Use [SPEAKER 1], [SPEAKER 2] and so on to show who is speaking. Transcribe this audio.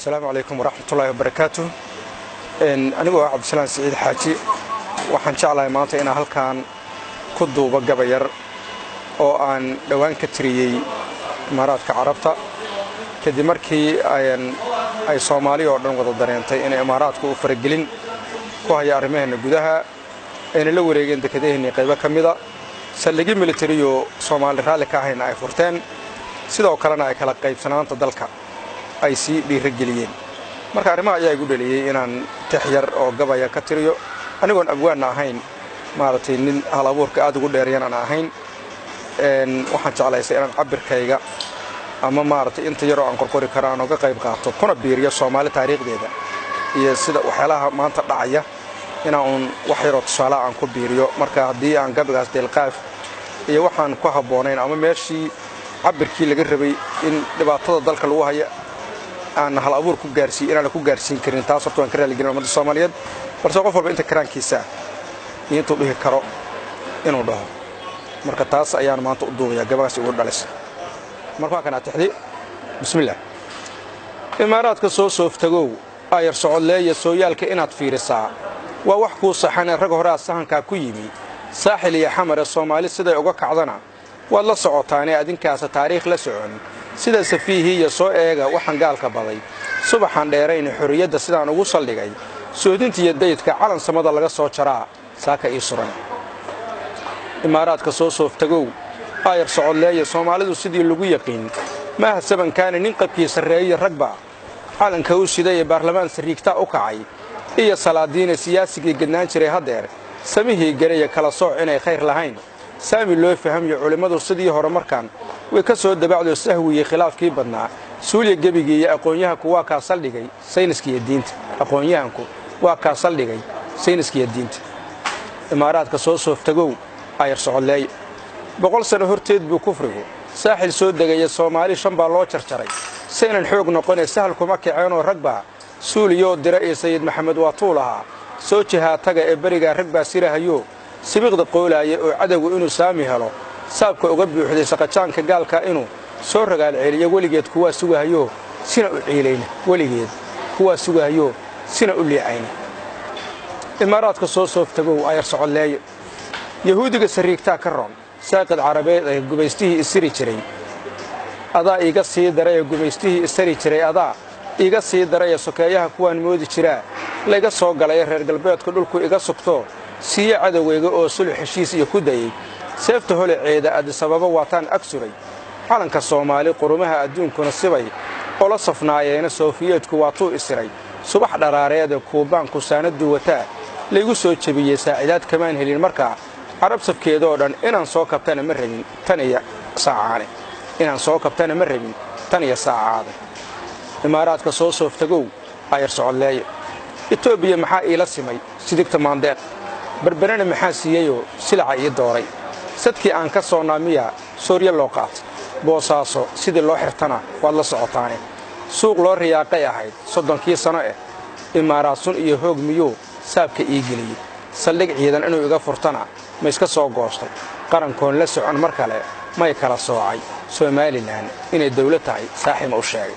[SPEAKER 1] السلام عليكم ورحمة الله وبركاته. أنا عبد السلام سعيد حاجي waxaan jeclahay maanta inaan halkaan ku duubo gabayar oo aan dhawaan ka tiriyay Imaaraadka Carabta kadib markii ay Soomaali oo dhan wada dareentay in Imaaraadku u faragelin ku haya arrimaha gudaha ay la wareegeen dekedaheena qayb ka mid ah saligi military oo Soomaali raali ka ahayn ay furteen sidoo kalena ay kala qaybsanaanta dalka ay si dhiirigeliyeen marka arrimaha ayaa igu dhaliyay inaan taxyar oo gabaya ka tiriyo anigoon abwaan ahayn maartay nin hal abuurka aad ugu dheerayaan aan ahayn waxaan jeclaysay inaan cabirkayga ama maartay inta yar oo aan qorqori karaan oo ka qayb qaato kuna biiriyo Soomaali taariikhdeeda iyo sida waxyaalaha maanta dhacaya inaan wax yar oo tusaale aan ku biiriyo marka hadii aan gabaygaas deelqaaf iyo waxaan ku haboonayn ama meeshii cabirkii laga rabay in dhibaatada dalka lagu hayo aan hal abuur ku gaarsiin inaan ku gaarsiin karin taas oo aan ka raali gelin ummadda Soomaaliyeed balse qof walba inta karaankiisa intuu dhihi karo inuu dhaho marka taas ayaan maanta u duubaya gabaygaas ugu dhalisay marka kana taxdi bismillaah Imaaraadka soo sooftagow ayar socodleeya sooyaalka inaad fiirisaa waa wax ku saxan rag hore sahanka ku yimi saaxil iyo xamar Soomaali sida uga kacdana waad la socotaanee adinkaas taariikh la socon sida safiihi iyo soo eega waxaan gaalka baday subaxan dheerayn xuriyada sidaan ugu saldhigay soodinta iyo daydka calan samada laga soo jaraa saaka ii suran Imaaraadka soo sooftagow ayar socodleeya Soomaalidu sidii lagu yaqiin ma hasaban kaan nin qabkiisa reeyay ragba calanka uu siday baarlamaan sariigta u kacay iyo salaadiin siyaasiga gadnaan jiray hadeer samihii gareeya kala sooc inay khayr lahayn saami loo fahmiyo culimadu sidii hore markaan way ka soo dabacdo sahwiye khilaafkii badnaa suuliye gabigii iyo aqoonyaha kuwa ka saldhigay sayniska iyo diinta aqoonyahanku waa ka saldhigay sayniska iyo diinta Imaaraadka soo sooftagow ayar socodleey 100 sano horteed buu kufrigu saaxil soo degay Soomaali shan baa loo jarjaray saynan xoog noqonay sahal kuma kiceen oo ragba suuliyo diray Sayid Maxamed waa tuulaha soo jihaataga ee bariga ragba sirahayo sibiqda qoolaaya oo cadawgu inuu saami helo saabka uga buuxday saqajaanka gaalka inuu soo ragaal celiyo waligeed kuwa sugahayo sina u ciilayna waligeed kuwa sugahayo sina u liicayna Imaaraadka soo sooftagow ayar socodleeyo yahuudiga sariigta ka roon saaqad carabeed ay gubaystihii isiri jiray adaa iga sii daray gubaystihii isiri jiray adaa iga sii daray sokeeyaha kuwaan moodi jiraa laga soo galay reer galbeedka dhulku iga sugto siya cadawayga oo sulx heshiis iyo ku dayay seefta holaceeda ad sababa waataan agsuray calanka Soomaali qurumaha adduunkuna sibay oo la safnaayeen Soofiyeedku waa tuu isiray subax dharaareed Kuubaan ku saanadu wata lagu soo jabiyay saacidaad kamaan helin marka Arab safkeeda oo dhan inaan soo kabtana ma rabin tan iyo saacaane inaan soo kabtana ma rabin tan iyo saacaade Imaaraadka soo sooftagow ayar socodleeyo Itoobiya maxaa ila simay sidigta maandeeq barbarana maxaa siiyo silaca iyo dooray sadkii aan ka soo naamiya Suuriya loo qaat boosaaso sidii loo xirtana waad la socotaane suuq loo riyaaqay ahayd 30 sano Imaaraadsun iyo hoog miyo saabka ii geliyay saldhig ciidan inuu iga furtana ma iska soo goostay qarankoon la socon mar kale may kala soocay Soomaaliland inay dawlad tahay saaxiib u sheegay